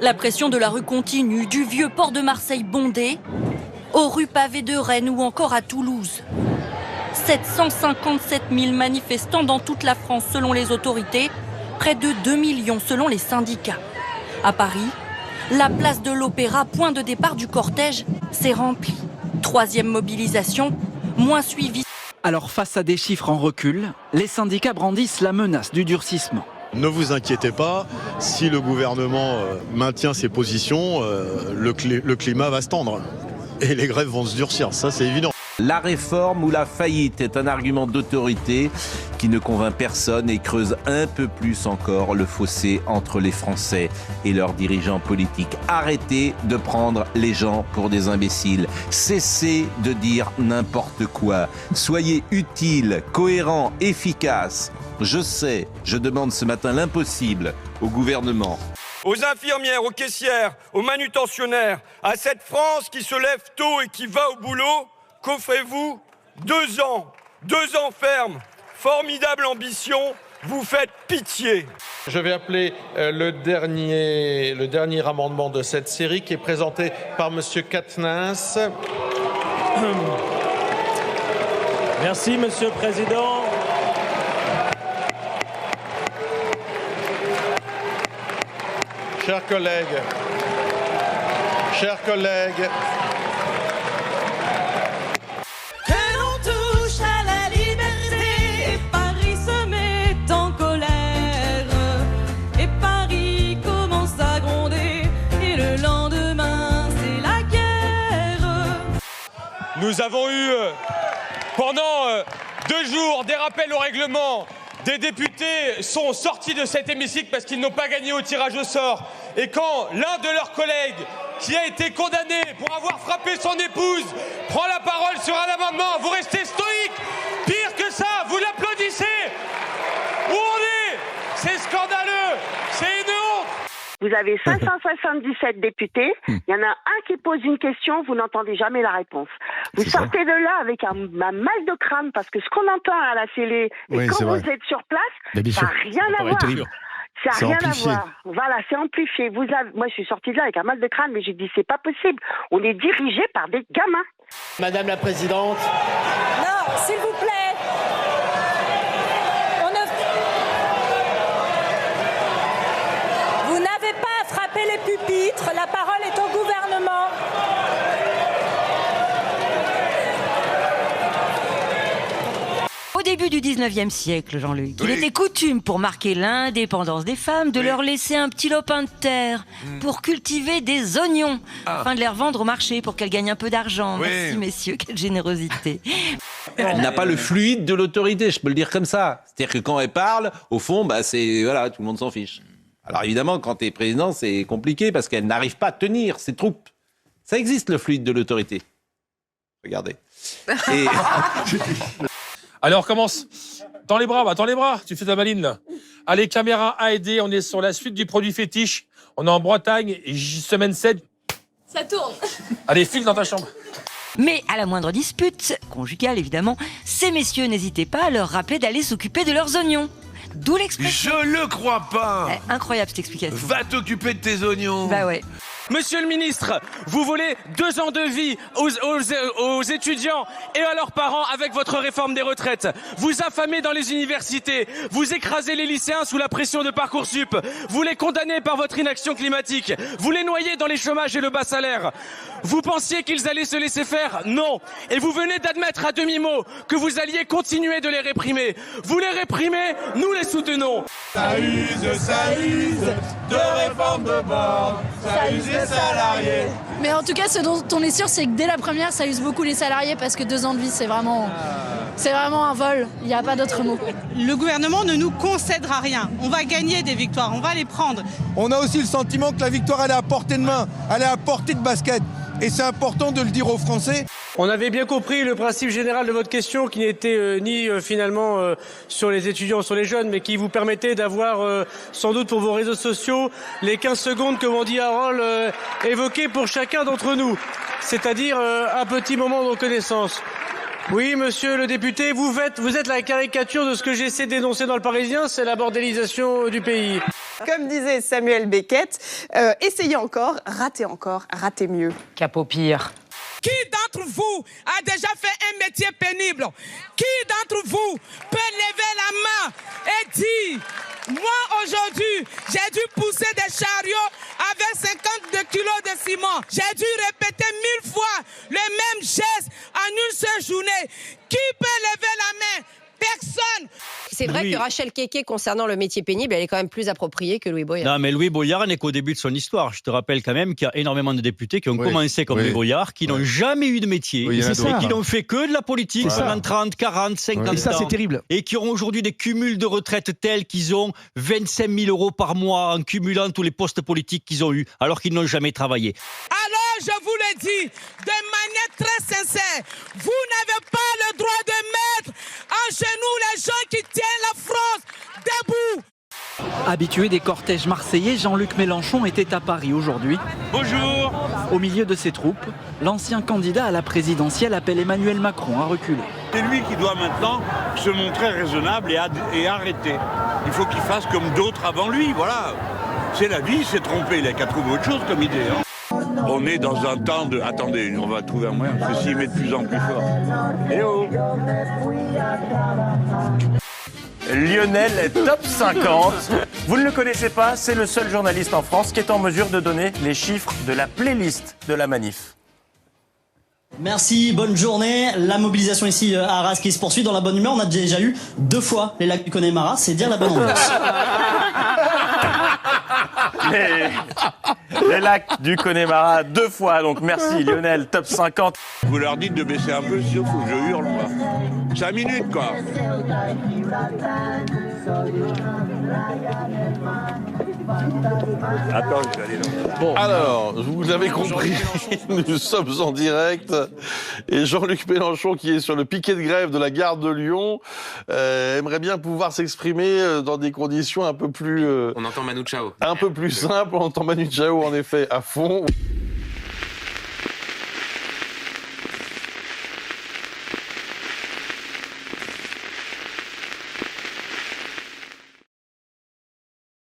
La pression de la rue continue, du vieux port de Marseille bondé aux rues pavées de Rennes ou encore à Toulouse. 757 000 manifestants dans toute la France selon les autorités, près de 2 millions selon les syndicats. À Paris, la place de l'Opéra, point de départ du cortège, s'est remplie. 3e mobilisation, moins suivie. Alors face à des chiffres en recul, les syndicats brandissent la menace du durcissement. Ne vous inquiétez pas, si le gouvernement maintient ses positions, le climat va se tendre. Et les grèves vont se durcir, ça c'est évident. La réforme ou la faillite est un argument d'autorité qui ne convainc personne et creuse un peu plus encore le fossé entre les Français et leurs dirigeants politiques. Arrêtez de prendre les gens pour des imbéciles. Cessez de dire n'importe quoi. Soyez utiles, cohérents, efficaces. Je sais, je demande ce matin l'impossible au gouvernement. Aux infirmières, aux caissières, aux manutentionnaires, à cette France qui se lève tôt et qui va au boulot, qu'offrez-vous 2 ans. 2 ans ferme. Formidable ambition. Vous faites pitié. Je vais appeler le dernier amendement de cette série qui est présenté par Monsieur Quatennens. Merci, Monsieur le Président. Chers collègues, que l'on touche à la liberté, Paris se met en colère, et Paris commence à gronder, et le lendemain c'est la guerre. Nous avons eu pendant 2 jours des rappels au règlement. Des députés sont sortis de cet hémicycle parce qu'ils n'ont pas gagné au tirage au sort. Et quand l'un de leurs collègues, qui a été condamné pour avoir frappé son épouse, prend la parole sur un amendement, vous restez stoïque. Pire que ça, vous l'applaudissez. Où on est? C'est scandaleux. C'est une honte. Vous avez 577 députés, il y en a un qui pose une question, vous n'entendez jamais la réponse. Vous sortez de là avec un mal de crâne, parce que ce qu'on entend à la télé, et quand vous êtes sur place, ça n'a rien à voir. Ça n'a rien à voir. Voilà, c'est amplifié. Moi, je suis sortie de là avec un mal de crâne, mais j'ai dit, c'est pas possible. On est dirigé par des gamins. Madame la Présidente. Non, s'il vous plaît. Vous n'avez pas à frapper les pupitres. La parole est au gouvernement. Au début du 19e siècle, Jean-Luc, il était coutume, pour marquer l'indépendance des femmes, de leur laisser un petit lopin de terre pour cultiver des oignons, afin de les revendre au marché pour qu'elles gagnent un peu d'argent. Merci, messieurs, quelle générosité. Elle n'a pas le fluide de l'autorité, je peux le dire comme ça. C'est-à-dire que quand elle parle, au fond, c'est voilà, tout le monde s'en fiche. Alors évidemment, quand tu es président, c'est compliqué parce qu'elle n'arrive pas à tenir ses troupes. Ça existe, le fluide de l'autorité. Regardez. Et... Alors, commence. Tends les bras, tu fais ta maline, là. Allez, caméra AED, on est sur la suite du produit fétiche. On est en Bretagne, et semaine 7. Ça tourne. Allez, file dans ta chambre. Mais à la moindre dispute, conjugale évidemment, ces messieurs n'hésitaient pas à leur rappeler d'aller s'occuper de leurs oignons. D'où l'expression. Je le crois pas. Incroyable cette explication. Va t'occuper de tes oignons. Bah ouais. Monsieur le ministre, vous volez 2 ans de vie aux étudiants et à leurs parents avec votre réforme des retraites. Vous affamez dans les universités. Vous écrasez les lycéens sous la pression de Parcoursup. Vous les condamnez par votre inaction climatique. Vous les noyez dans les chômages et le bas salaire. Vous pensiez qu'ils allaient se laisser faire? Non. Et vous venez d'admettre à demi-mot que vous alliez continuer de les réprimer. Vous les réprimez, nous les soutenons. Ça use de réforme de bord. Ça use les salariés. Mais en tout cas, ce dont on est sûr, c'est que dès la première, ça use beaucoup les salariés parce que 2 ans de vie, c'est vraiment un vol. Il n'y a pas d'autre mot. Le gouvernement ne nous concédera rien. On va gagner des victoires, on va les prendre. On a aussi le sentiment que la victoire, elle est à portée de main, elle est à portée de basket. Et c'est important de le dire aux Français. On avait bien compris le principe général de votre question qui n'était ni finalement sur les étudiants, sur les jeunes, mais qui vous permettait d'avoir sans doute pour vos réseaux sociaux les 15 secondes que m'ont dit Harold évoquées pour chacun d'entre nous. C'est-à-dire un petit moment de reconnaissance. Oui, monsieur le député, vous êtes la caricature de ce que j'essaie d'énoncer dans le Parisien, c'est la bordélisation du pays. Comme disait Samuel Beckett, essayez encore, ratez mieux. Cap au pire. Qui d'entre vous a déjà fait un métier pénible? Qui d'entre vous peut lever la main et dire: moi aujourd'hui, j'ai dû pousser des chariots avec 52 kilos de ciment. J'ai dû répéter 1000 fois le même geste en une seule journée. Qui peut lever la main? Personne. C'est vrai que Rachel Keke, concernant le métier pénible, elle est quand même plus appropriée que Louis Boyard. Non, mais Louis Boyard n'est qu'au début de son histoire. Je te rappelle quand même qu'il y a énormément de députés qui ont commencé comme Louis Boyard, qui n'ont jamais eu de métier, et qui n'ont fait que de la politique pendant 30, 40, 50 ans. Et ça, c'est terrible. Et qui ont aujourd'hui des cumuls de retraite tels qu'ils ont 25 000 euros par mois en cumulant tous les postes politiques qu'ils ont eus, alors qu'ils n'ont jamais travaillé. Alors, je vous le dis de manière très sincère, vous n'avez pas le droit de mettre en genoux les gens qui tiennent la France debout. Habitué des cortèges marseillais, Jean-Luc Mélenchon était à Paris aujourd'hui. Bonjour. Au milieu de ses troupes, l'ancien candidat à la présidentielle appelle Emmanuel Macron à reculer. C'est lui qui doit maintenant se montrer raisonnable et arrêter. Il faut qu'il fasse comme d'autres avant lui, voilà. C'est la vie, il s'est trompé, il n'a qu'à trouver autre chose comme idée. On est dans un temps de... Attendez, on va trouver un moyen, ceci met de plus en plus fort. Eh oh! Lionel Top 50. Vous ne le connaissez pas, c'est le seul journaliste en France qui est en mesure de donner les chiffres de la playlist de la manif. Merci, bonne journée. La mobilisation ici à Arras qui se poursuit dans la bonne humeur. On a déjà eu 2 fois les lacs du Connemara, c'est dire la bonne ambiance. Les lacs du Connemara 2 fois, donc merci Lionel, Top 50. Vous leur dites de baisser un peu, sinon faut que je hurle, moi. 5 minutes, quoi. Attends, je vais aller là. Bon, alors, vous l'avez compris, nous sommes en direct et Jean-Luc Mélenchon, qui est sur le piquet de grève de la gare de Lyon, aimerait bien pouvoir s'exprimer dans des conditions un peu plus... On entend Manu Chao. Un peu plus simples, on entend Manu Chao en effet à fond.